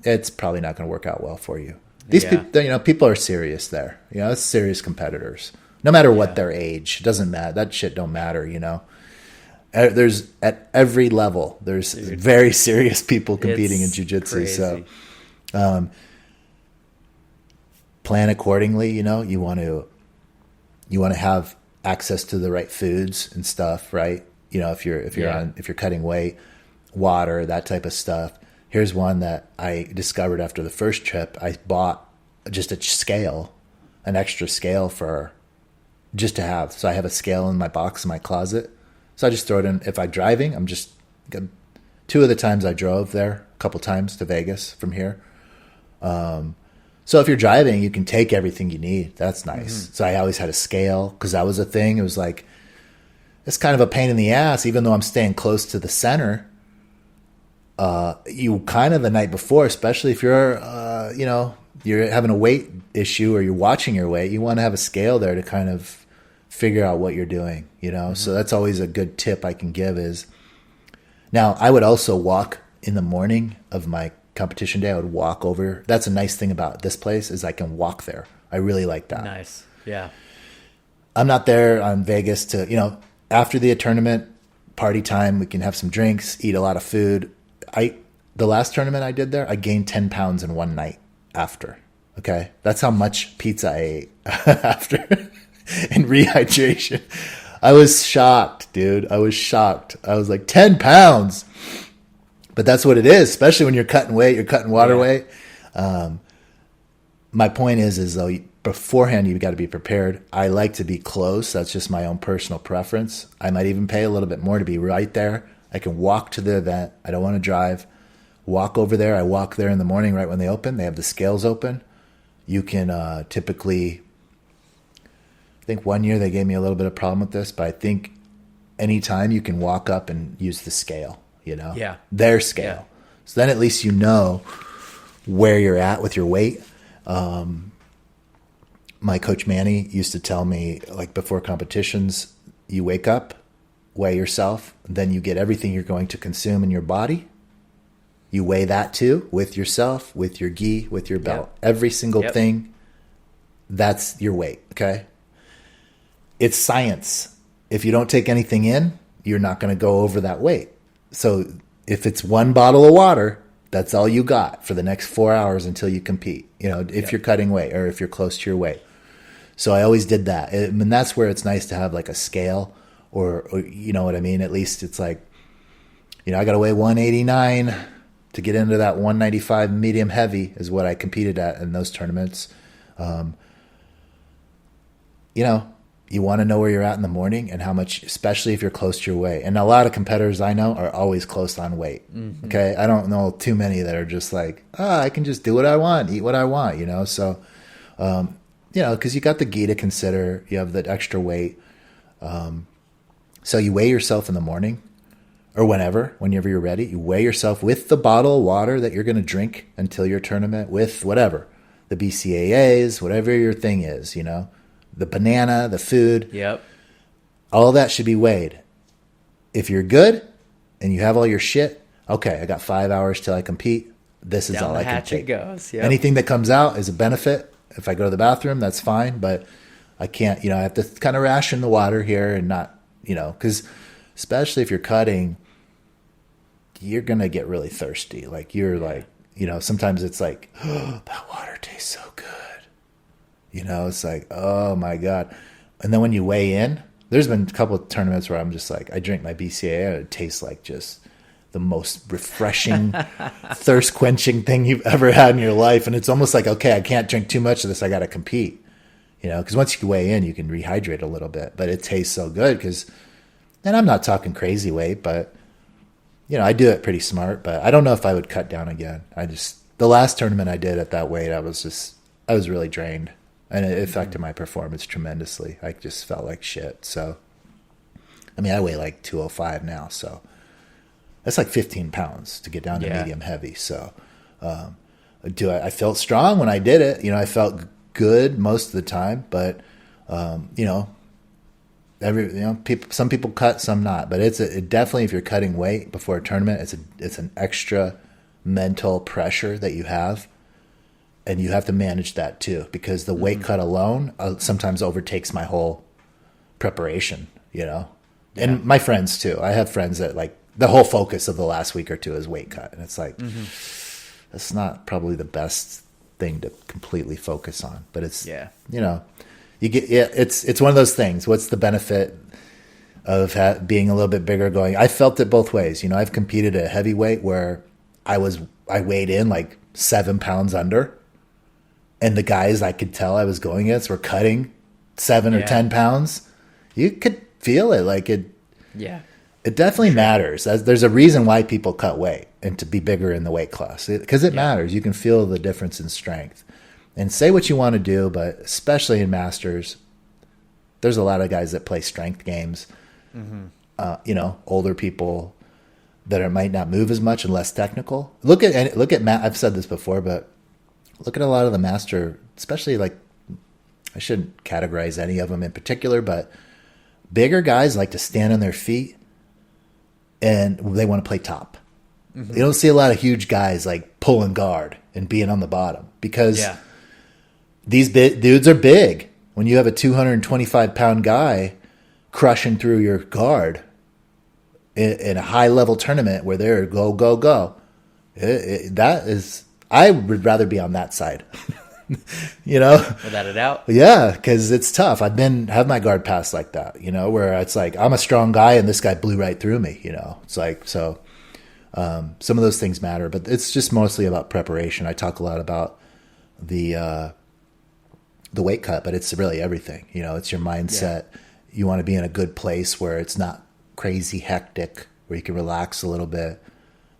it's probably not going to work out well for you. These people, you know, people are serious there. You know, it's serious competitors. No matter what their age, it doesn't matter. That shit don't matter, you know. There's at every level, there's very serious people competing in jiu-jitsu. So plan accordingly, you know. You want to have access to the right foods and stuff, right? You know, if you're cutting weight, water, that type of stuff. Here's one that I discovered after the first trip. I bought just a scale, an extra scale just to have. So I have a scale in my box in my closet. So I just throw it in. If I'm driving, two of the times I drove there, a couple times to Vegas from here. So if you're driving, you can take everything you need. That's nice. Mm-hmm. So I always had a scale because that was a thing. It was like, it's kind of a pain in the ass, even though I'm staying close to the center. You kind of the night before, especially if you're, you're having a weight issue or you're watching your weight, you want to have a scale there to kind of figure out what you're doing, you know? Mm-hmm. So that's always a good tip I can give is, now I would also walk in the morning of my competition day. I would walk over. That's a nice thing about this place is I can walk there. I really like that. Nice. Yeah. I'm not there on Vegas to, after the tournament, party time, we can have some drinks, eat a lot of food. The last tournament I did there, I gained 10 pounds in one night after. Okay. That's how much pizza I ate after and rehydration. I was shocked, dude. I was shocked. I was like 10 pounds, but that's what it is. Especially when you're cutting weight, you're cutting water weight. My point is though, beforehand, you've got to be prepared. I like to be close. That's just my own personal preference. I might even pay a little bit more to be right there. I can walk to the event. I don't want to drive. Walk over there. I walk there in the morning right when they open. They have the scales open. You can typically, I think one year they gave me a little bit of problem with this, but I think anytime you can walk up and use the scale, their scale. Yeah. So then at least you know where you're at with your weight. My coach Manny used to tell me, like before competitions, you wake up, weigh yourself. Then you get everything you're going to consume in your body. You weigh that too, with yourself, with your gi, with your belt. Every single thing, that's your weight, okay? It's science. If you don't take anything in, you're not going to go over that weight. So if it's one bottle of water, that's all you got for the next 4 hours until you compete, if you're cutting weight or if you're close to your weight. So I always did that. And that's where it's nice to have like a scale or you know what I mean? At least it's like, I got to weigh 189 to get into that 195 medium heavy is what I competed at in those tournaments. You want to know where you're at in the morning and how much, especially if you're close to your weight. And a lot of competitors I know are always close on weight. Mm-hmm. Okay. I don't know too many that are just like, I can just do what I want, eat what I want, So, cause you got the gi to consider, you have the extra weight. So you weigh yourself in the morning or whenever you're ready, you weigh yourself with the bottle of water that you're going to drink until your tournament with whatever, the BCAAs, whatever your thing is, the banana, the food. Yep. All that should be weighed. If you're good and you have all your shit, okay, I got 5 hours till I compete. This is all I can take. Goes. Yep. Anything that comes out is a benefit. If I go to the bathroom, that's fine, but I can't, I have to kind of ration the water here and not, because especially if you're cutting, you're going to get really thirsty. Like sometimes it's like, oh, that water tastes so good. It's like, oh my God. And then when you weigh in, there's been a couple of tournaments where I'm just like, I drink my BCAA and it tastes like just the most refreshing, thirst quenching thing you've ever had in your life. And it's almost like, okay, I can't drink too much of this. I got to compete, because once you weigh in, you can rehydrate a little bit, but it tastes so good and I'm not talking crazy weight, but I do it pretty smart, but I don't know if I would cut down again. The last tournament I did at that weight, I was really drained. And it affected my performance tremendously. I just felt like shit. So, I weigh like 205 now. So, that's like 15 pounds to get down to medium heavy. So, I felt strong when I did it. I felt good most of the time. But, some people cut, some not. But it definitely, if you're cutting weight before a tournament, it's an extra mental pressure that you have. And you have to manage that too, because the weight cut alone sometimes overtakes my whole preparation, and my friends too. I have friends that like the whole focus of the last week or two is weight cut. And it's like, that's not probably the best thing to completely focus on, but it's, it's one of those things. What's the benefit of being a little bit bigger going? I felt it both ways. I've competed at heavyweight where I weighed in like 7 pounds under. And the guys I could tell I was going against were cutting 7 or 10 pounds. You could feel it. Like it. Yeah. It definitely matters. There's a reason why people cut weight and to be bigger in the weight class, because it matters. You can feel the difference in strength. And say what you want to do, but especially in masters, there's a lot of guys that play strength games. Mm-hmm. Older people that might not move as much and less technical. Look at Matt. I've said this before, but look at a lot of the master, especially like, I shouldn't categorize any of them in particular, but bigger guys like to stand on their feet and they want to play top. Mm-hmm. You don't see a lot of huge guys like pulling guard and being on the bottom because these dudes are big. When you have a 225-pound guy crushing through your guard in a high-level tournament where they're go, go, go, that is... I would rather be on that side, Without a doubt. Yeah, because it's tough. Have my guard passed like that, where it's like I'm a strong guy and this guy blew right through me, It's like, so some of those things matter, but it's just mostly about preparation. I talk a lot about the weight cut, but it's really everything. It's your mindset. Yeah. You want to be in a good place where it's not crazy hectic, where you can relax a little bit.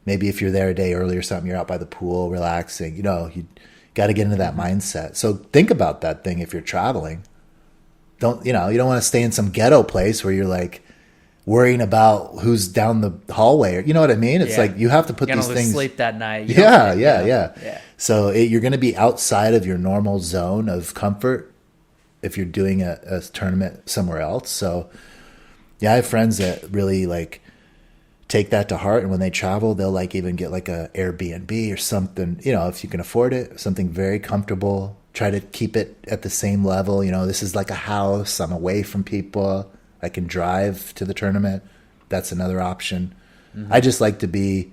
Maybe if you're there a day early or something, you're out by the pool relaxing, you got to get into that mindset. So think about that thing if you're traveling. You don't want to stay in some ghetto place where you're like worrying about who's down the hallway, or you know what I mean? It's like you have to put these things. Sleep that night. Yeah. So you're going to be outside of your normal zone of comfort if you're doing a tournament somewhere else. So Yeah, I have friends that really like take that to heart, and when they travel, they'll like even get like a Airbnb or something, you know, if you can afford it, something very comfortable. Try to keep it at the same level. You know, this is like a house. I'm away from people. I can drive to the tournament. That's another option. Mm-hmm. I just like to be,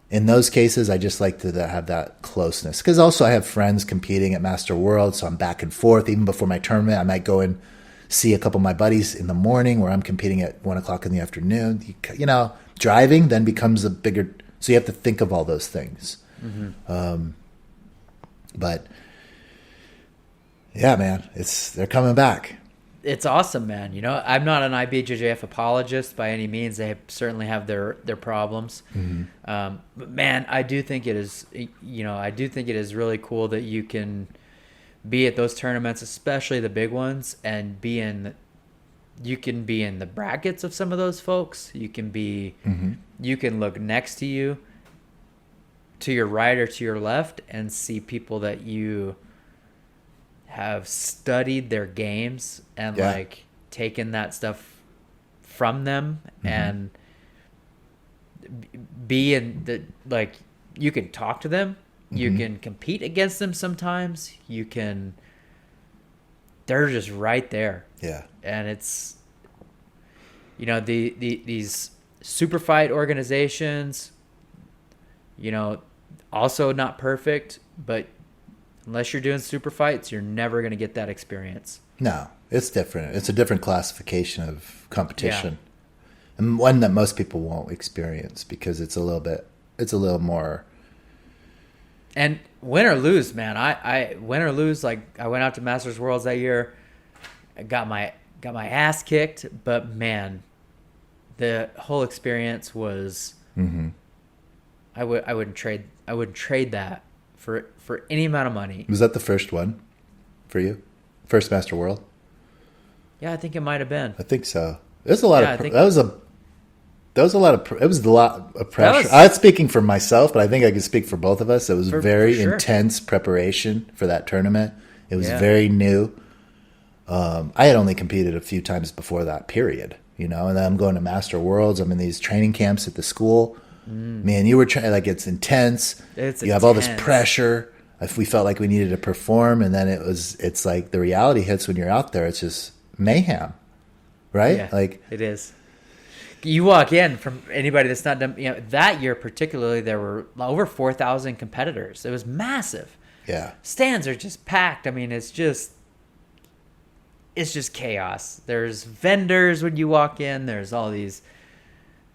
in those cases, I just like to have that closeness. Because also I have friends competing at Master World, so I'm back and forth. Even before my tournament, I might go and see a couple of my buddies in the morning where I'm competing at 1 o'clock in the afternoon. You know, driving then becomes a bigger, so you have to think of all those things. Mm-hmm. But yeah, man, they're coming back. It's awesome, man. You know, I'm not an IBJJF apologist by any means. They certainly have their problems. Mm-hmm. But man, I do think it is, you know, I do think it is really cool that you can be at those tournaments, especially the big ones, and you can be in the brackets of some of those folks. You can be, mm-hmm. you can look next to you, to your right or to your left, and see people that you have studied their games and like taken that stuff from them, mm-hmm. and be in the, like, you can talk to them, mm-hmm. you can compete against them sometimes, they're just right there. Yeah. And it's, you know, these super fight organizations, you know, also not perfect, but unless you're doing super fights, you're never going to get that experience. No, it's different. It's a different classification of competition. Yeah. And one that most people won't experience because it's a little more. And win or lose, man, I win or lose, like I went out to Masters Worlds that year. I got my ass kicked, but man, the whole experience was, mm-hmm. I wouldn't trade that for any amount of money. Was that the first one for you? First Master World? Yeah, I think it might have been. I think so. There's a lot of it was a lot of pressure. I'm speaking for myself, but I think I can speak for both of us. It was very intense preparation for that tournament. It was very new. I had only competed a few times before that period, you know, and then I'm going to Master Worlds. I'm in these training camps at the school. Man, you were trying, like, it's intense. You have all this pressure. If we felt like we needed to perform, and then it's like the reality hits when you're out there. It's just mayhem, right? Yeah, like it is. You walk in, from anybody that's not done, you know, that year particularly, there were over 4,000 competitors. It was massive. Yeah, stands are just packed. I mean, it's just chaos. There's vendors when you walk in. There's all these.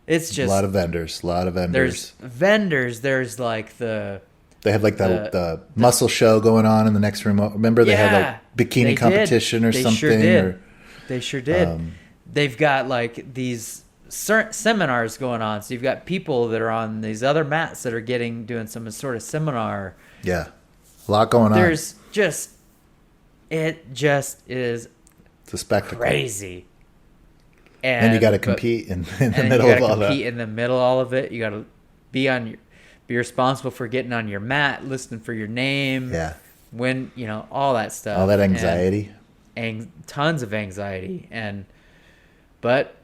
It's just a lot of vendors. There's vendors. There's like they have like the muscle show going on in the next room. Remember they had like bikini competition or something. Sure did. They sure did. They've got like these seminars going on. So you've got people that are on these other mats that are doing some sort of seminar. Yeah, a lot going on. It just is. It's a spectacle. Crazy. And you got to compete in the middle of all that. You got to compete in the middle of all of it. You got to be responsible for getting on your mat, listening for your name. Yeah. When, you know, all that stuff. All that anxiety. And tons of anxiety. But,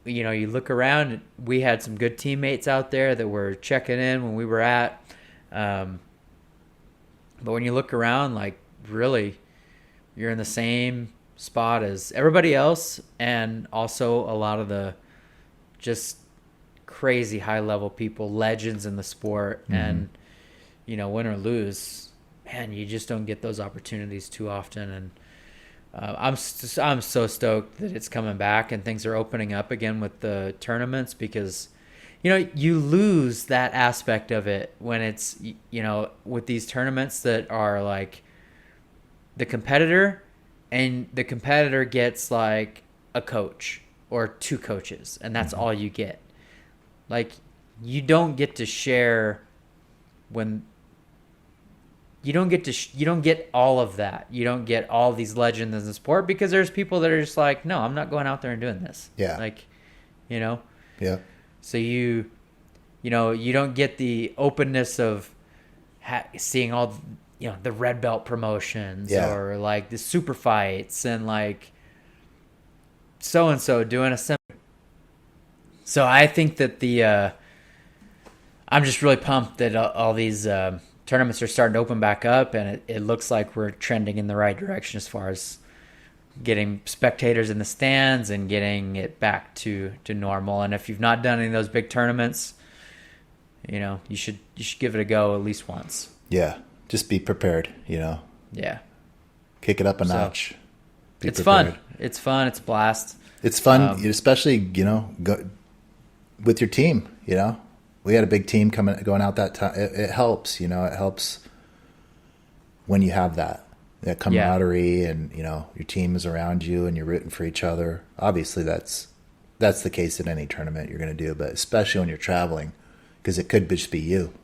you know, you look around, we had some good teammates out there that were checking in when we were at. But when you look around, like, really, you're in the same spot as everybody else, and also a lot of the just crazy high level people, legends in the sport. Mm-hmm. And, you know, win or lose, man, you just don't get those opportunities too often. And I'm so stoked that it's coming back and things are opening up again with the tournaments, because, you know, you lose that aspect of it when it's, you know, with these tournaments that are like the competitor, and the competitor gets like a coach or two coaches, and that's mm-hmm. all you get. Like, you don't get to share when you don't get all of that. You don't get all these legends in the sport, because there's people that are just like, no, I'm not going out there and doing this. Yeah. Like, you know? Yeah. So you don't get the openness of seeing all, you know, the red belt promotions, or like the super fights, and like so-and-so doing a So I think that I'm just really pumped that all these tournaments are starting to open back up, and it looks like we're trending in the right direction as far as getting spectators in the stands and getting it back to normal. And if you've not done any of those big tournaments, you should give it a go at least once. Yeah, just be prepared. Yeah, kick it up a notch. It's fun. It's fun. It's a blast. It's fun, especially go with your team. We had a big team going out that time. It helps. It helps when you have that camaraderie, and your team is around you and you're rooting for each other. Obviously, that's the case in any tournament you're going to do, but especially when you're traveling, because it could just be you.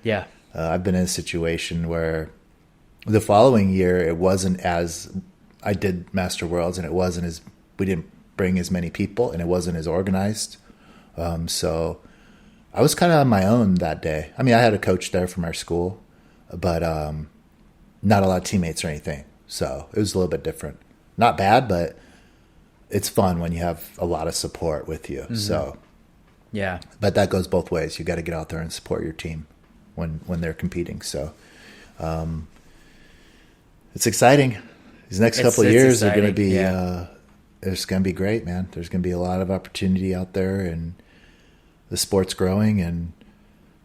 Yeah. I've been in a situation where the following year it wasn't as I did Master Worlds, and it wasn't as we didn't bring as many people, and it wasn't as organized. So I was kind of on my own that day. I mean, I had a coach there from our school, but not a lot of teammates or anything. So it was a little bit different. Not bad, but it's fun when you have a lot of support with you. Mm-hmm. So yeah, but that goes both ways. You got to get out there and support your team when they're competing. So it's exciting. These next couple of years are going to be it's going to be great, man. There's going to be a lot of opportunity out there, and the sport's growing, and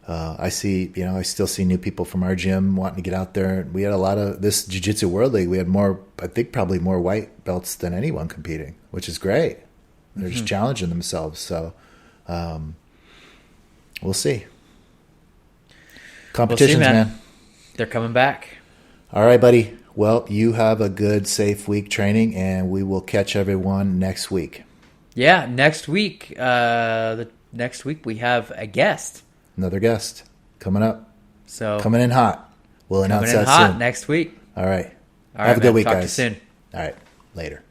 I still see new people from our gym wanting to get out there. We had a lot of this Jiu Jitsu World League. We had probably more white belts than anyone competing, which is great. They're just challenging themselves. So we'll see. Competitions, we'll see, man. They're coming back. All right, buddy. Well, you have a good, safe week training, and we will catch everyone next week. Yeah, next week. Next week we have a guest. Another guest coming up. So coming in hot. We'll announce that soon. Next week. All right. All right, have a good week, Talk guys. To you soon. All right. Later.